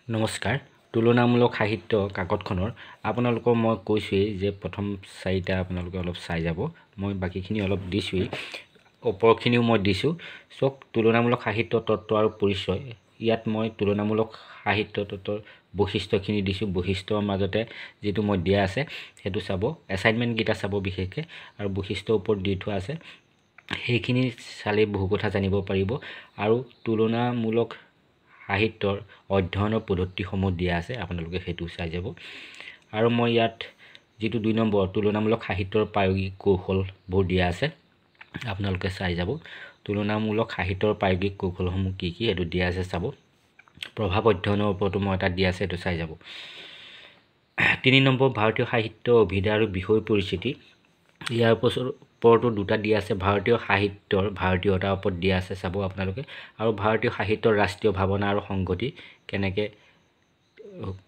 নমস্কাৰ তুলনামূলক সাহিত্য কাকতখনৰ আপোনালোকক মই কৈছোৱেই যে প্ৰথম চাৰিটা আপোনালোকে অলপ চাই যাব মই বাকিখিনি অলপ দিছোৱেই ওপৰখিনিও মই দিছোঁ চক তুলনামূলক সাহিত্য তত্ত্ব আৰু পৰিচয় ইয়াত মই তুলনামূলক সাহিত্য তত্ত্বৰ বৈশিষ্ট্যখিনি দিছোঁ বৈশিষ্ট্যৰ মাজতে যেটো মই দিয়া আছে হেতু চাব এসাইনমেন্ট গিটা চাব বিশেষকৈ আৰু বৈশিষ্ট্যৰ ওপৰত দি থোৱা আছে সেইখিনি চালে বহু কথা জানিব পাৰিব আৰু তুলনামূলক সাহিত্যৰ অধ্যয়নৰ পদ্ধতিসমূহ দিয়া আছে আপোনালোকে হেতু চাই যাব আৰু মই ইয়াত যেটো 2 নম্বৰ তুলনামূলক সাহিত্যৰ প্ৰায়োগিক কৌশলবোৰ দিয়া আছে আপোনালোকে চাই যাব তুলনামূলক সাহিত্যৰ প্ৰায়োগিক কৌশলসমূহ কি কি হেতু দিয়া আছে চাব প্ৰভাৱ অধ্যয়নৰ ওপৰতো মই এটা দিয়া আছে হেতু চাই যাব 3 নম্বৰ ভাৰতীয় সাহিত্য অভিধা আৰু বিষয় পৰিচিতি ইয়াৰ ওপৰতো দুটা দিয়া আছে ভাৰতীয় সাহিত্যৰ ভাৰতীয়তাৰ ওপৰত দিয়া আছে চাব আপোনালোকে আৰু ভাৰতীয় সাহিত্যৰ ৰাষ্ট্ৰীয় ভাৱনা আৰু সংগতি কেনেকৈ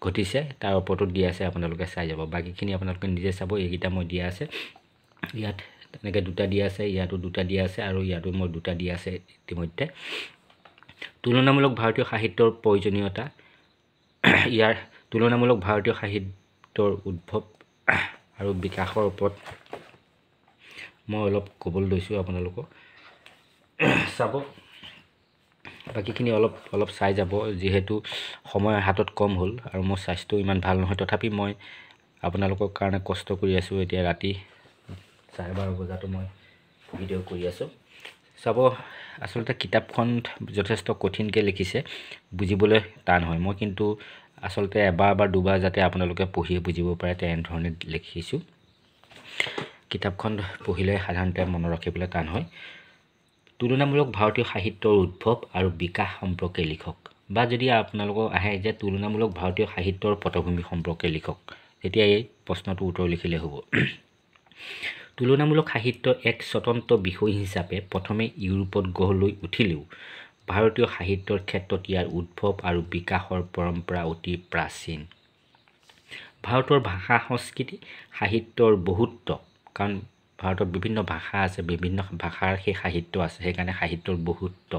ঘটিছে তাৰ ওপৰতো দিয়া আছে আপোনালোকে চাই যাব বাকিখিনি আপোনালোকে নিজে চাব এইগিটা মই দিয়া আছে ইয়াত তেনেকৈ দুটা দিয়া আছে ইয়াতো দুটা দিয়া আছে আৰু ইয়াতো মই দুটা দিয়া আছে ইতিমধ্যে তুলনামূলক ভাৰতীয় সাহিত্যৰ প্ৰয়োজনীয়তা ইয়াৰ তুলনামূলক ভাৰতীয় সাহিত্যৰ উদ্ভৱ আৰু বিকাশৰ ওপৰত মই অলপ ক'বলৈ লৈছোঁ আপোনালোকক চাব বাকিখিনি অলপ চাই যাব যেহেতু সময় হাতত কম হ'ল আৰু মোৰ স্বাস্থ্য ইমান ভাল নহয় তথাপি মই আপোনালোকৰ কাৰণে কষ্ট কৰি আছো এতিয়া ৰাতি 12:30 বজাতো মই ভিডিঅ' কৰি আছো চাব আসলতে কিতাপখন যথেষ্ট কঠিনকৈ লিখিছে বুজিবলৈ টান হয় মই কিন্তু আসলতে এবাৰ বা দুবাৰ যাতে আপোনালোকে পঢ়ি বুজিব পাৰে তেনে ধৰণে লিখিছো কিতাপখন পঢ়িলে সাধাৰণতে মনত ৰাখিবলৈ টান হয় তুলনামূলক ভাৰতীয় সাহিত্যৰ উদ্ভৱ আৰু বিকাশ সম্পৰ্কে লিখক বা যদি আপোনালোকক আহে যে তুলনামূলক ভাৰতীয় সাহিত্যৰ পটভূমি সম্পৰ্কে লিখক তেতিয়া এই প্ৰশ্নটো উত্তৰ লিখিলে হ'ব তুলনামূলক সাহিত্য এক স্বতন্ত্ৰ বিষয় হিচাপে প্ৰথমে ইউৰোপত গঢ় লৈ উঠিলেও ভাৰতীয় সাহিত্যৰ ক্ষেত্ৰত ইয়াৰ উদ্ভৱ আৰু বিকাশৰ পৰম্পৰা অতি প্ৰাচীন ভাৰতৰ ভাষা সংস্কৃতি সাহিত্যৰ বহুত্ব কাৰণ ভাৰতৰ বিভিন্ন ভাষা আছে বিভিন্ন ভাষাৰ সেই সাহিত্য আছে সেইকাৰণে সাহিত্যৰ বহুত্ব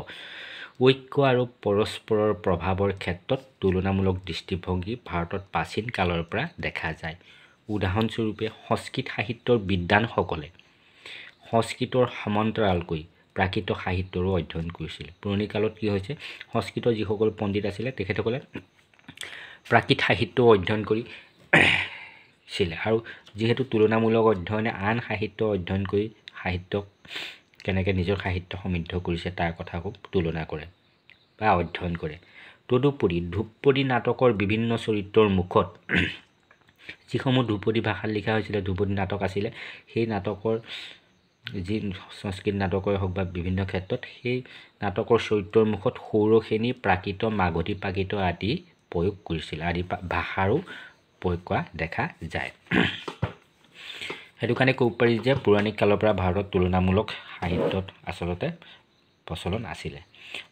ঐক্য আৰু পৰস্পৰৰ প্ৰভাৱৰ ক্ষেত্ৰত তুলনামূলক দৃষ্টিভংগী ভাৰতত প্ৰাচীন কালৰ পৰা দেখা যায় উদাহৰণস্বৰূপে সংস্কৃত সাহিত্যৰ বিদ্বানসকলে সংস্কৃতৰ সমান্তৰালকৈ প্ৰাকৃত সাহিত্যৰো অধ্যয়ন কৰিছিল পুৰণি কালত কি হৈছে সংস্কৃতৰ যিসকল পণ্ডিত আছিল তেখেতসকলে প্ৰাকৃত সাহিত্য অধ্যয়ন কৰি ছিল আৰু যেহেতু তুলনামূলক অধ্যয়নে আন সাহিত্য অধ্যয়ন কৰি সাহিত্যক কেনেকৈ নিজৰ সাহিত্য সমৃদ্ধ কৰিছে তাৰ কথাও তুলনা কৰে বা অধ্যয়ন কৰে তদুপৰি ধ্ৰুপদী নাটকৰ বিভিন্ন চৰিত্ৰৰ মুখত যিসমূহ ধ্ৰুপদী ভাষাত লিখা হৈছিল ধ্ৰুপদী নাটক আছিল সেই নাটকৰ যি সংস্কৃত নাটকৰ হওক বা বিভিন্ন ক্ষেত্ৰত সেই নাটকৰ চৰিত্ৰৰ মুখত সৌৰসেনী প্ৰাকৃত মাগধী প্ৰাকৃত আদি প্ৰয়োগ কৰিছিল আদি ভাষাৰো প্ৰয়োগ কৰা দেখা যায় হেতু কাৰণে ক'ব পাৰি যে পুৰাণিক কালৰ পৰা ভাৰতত তুলনামূলক সাহিত্যত আচলতে প্ৰচলন আছিল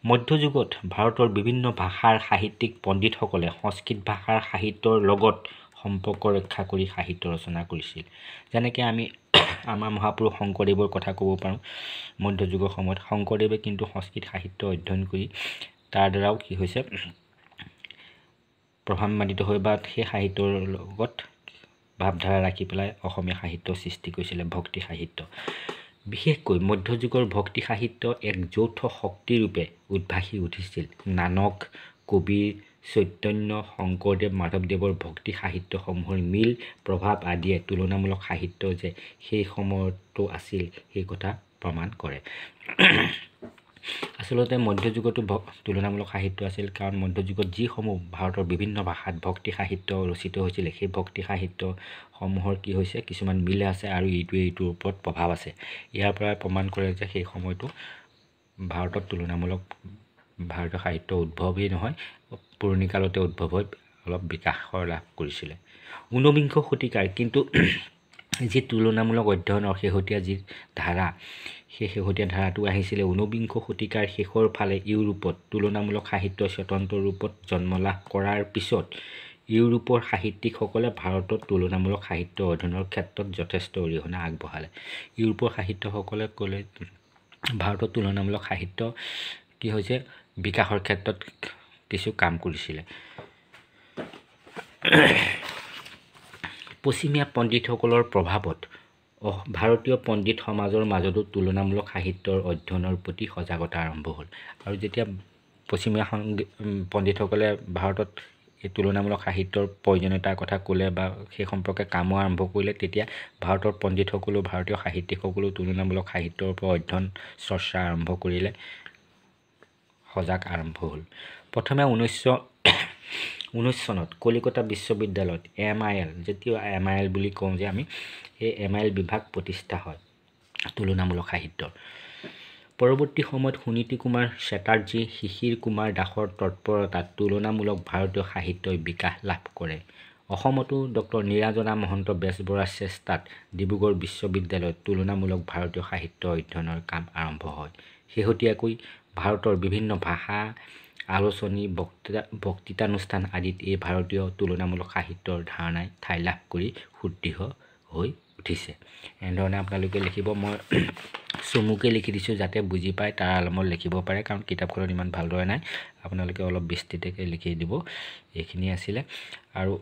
মধ্যযুগত ভাৰতৰ বিভিন্ন ভাষাৰ সাহিত্যিক পণ্ডিতসকলে সংস্কৃত ভাষাৰ সাহিত্যৰ লগত সম্পৰ্ক ৰক্ষা কৰি সাহিত্য ৰচনা কৰিছিল যেনেকৈ আমি আমাৰ মহাপুৰুষ শংকৰদেৱৰ কথা ক'ব পাৰোঁ মধ্যযুগৰ সময়ত শংকৰদেৱে কিন্তু সংস্কৃত সাহিত্য অধ্যয়ন কৰি তাৰ দ্বাৰাও কি হৈছে প্ৰভাৱান্বিত হৈ বা সেই সাহিত্যৰ লগত ভাৱধাৰা ৰাখি পেলাই অসমীয়া সাহিত্য সৃষ্টি কৰিছিল ভক্তি সাহিত্য বিশেষকৈ মধ্যযুগৰ ভক্তি সাহিত্য এক যৌথ শক্তিৰূপে উদ্ভাসি উঠিছিল নানক কবিৰ চৈতন্য শংকৰদেৱ মাধৱদেৱৰ ভক্তি সাহিত্যসমূহৰ মিল প্ৰভাৱ আদিয়ে তুলনামূলক সাহিত্য যে সেই সময়তো আছিল সেই কথা প্ৰমাণ কৰে আসলতে মধ্যযুগতো তুলনামূলক সাহিত্য আছিল কাৰণ মধ্যযুগত যিসমূহ ভাৰতৰ বিভিন্ন ভাষাত ভক্তি সাহিত্য ৰচিত হৈছিল সেই ভক্তি সাহিত্যসমূহৰ কি হৈছে কিছুমান মিল আছে আৰু ইটোৱে ইটোৰ ওপৰত প্ৰভাৱ আছে ইয়াৰ পৰা প্ৰমাণ কৰে যে সেই সময়তো ভাৰতত তুলনামূলক ভাৰতীয় সাহিত্য উদ্ভৱেই নহয় পুৰণি কালতে উদ্ভৱ হৈ অলপ বিকাশৰ লাভ কৰিছিলে ঊনবিংশ শতিকাৰ কিন্তু যি তুলনামূলক অধ্যয়নৰ শেহতীয়া যি ধাৰা সেই শেহতীয়া ধাৰাটো আহিছিলে ঊনবিংশ শতিকাৰ শেষৰ ফালে ইউৰোপত তুলনামূলক সাহিত্য স্বতন্ত্ৰ ৰূপত জন্ম লাভ কৰাৰ পিছত ইউৰোপৰ সাহিত্যিকসকলে ভাৰতত তুলনামূলক সাহিত্য অধ্যয়নৰ ক্ষেত্ৰত যথেষ্ট অৰিহণা আগবঢ়ালে ইউৰোপৰ সাহিত্যসকলে ক'লে ভাৰতত তুলনামূলক সাহিত্য কি হৈছে বিকাশৰ ক্ষেত্ৰত কিছু কাম কৰিছিলে পশ্চিমীয়া পণ্ডিতসকলৰ প্ৰভাৱত ভাৰতীয় পণ্ডিত সমাজৰ মাজতো তুলনামূলক সাহিত্যৰ অধ্যয়নৰ প্ৰতি সজাগতা আৰম্ভ হ'ল। আৰু যেতিয়া পশ্চিমীয়া পণ্ডিতসকলে ভাৰতত এই তুলনামূলক সাহিত্যৰ প্ৰয়োজনীয়তাৰ কথা ক'লে বা সেই সম্পৰ্কে কামো আৰম্ভ কৰিলে, তেতিয়া ভাৰতৰ পণ্ডিতসকলেও ভাৰতীয় সাহিত্যিকসকলেও তুলনামূলক সাহিত্যৰ ওপৰত অধ্যয়ন চৰ্চা আৰম্ভ কৰিলে, সজাগ আৰম্ভ হ'ল। প্ৰথমে 1919 চনত কলিকতা বিশ্ববিদ্যালয়ত MIL, যেতিয়া MIL বুলি কওঁ যে আমি, এই MIL বিভাগ প্ৰতিষ্ঠা হয় তুলনামূলক সাহিত্যৰ। পৰৱৰ্তী সময়ত সুনীতি কুমাৰ চেটাৰ্জী, শিশিৰ কুমাৰ দাসৰ তৎপৰতাত তুলনামূলক ভাৰতীয় সাহিত্যই বিকাশ লাভ কৰে। অসমতো ডক্টৰ নীৰাজনা মহন্ত বেজবৰুৱাৰ চেষ্টাত ডিব্ৰুগড় বিশ্ববিদ্যালয়ত তুলনামূলক ভাৰতীয় সাহিত্য অধ্যয়নৰ কাম আৰম্ভ হয়। শেহতীয়াকৈ ভাৰতৰ বিভিন্ন ভাষা, আলোচনী, বক্তৃতানুষ্ঠান আদিত এই ভাৰতীয় তুলনামূলক সাহিত্যৰ ধাৰণাই ঠাই লাভ কৰি সুদৃঢ় হৈ উঠিছে। এনেধৰণে আপোনালোকে লিখিব। মই চমুকৈ লিখি দিছোঁ যাতে বুজি পায়, তাৰ আলমত লিখিব পাৰে, কাৰণ কিতাপখনত ইমান ভালদৰে নাই। আপোনালোকে অলপ বিস্তৃতকৈ লিখি দিব। এইখিনি আছিলে। আৰু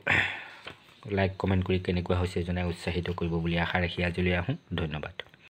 লাইক কমেণ্ট কৰি কেনেকুৱা হৈছে জনাই উৎসাহিত কৰিব বুলি আশা ৰাখি আজিলৈ আহোঁ। ধন্যবাদ।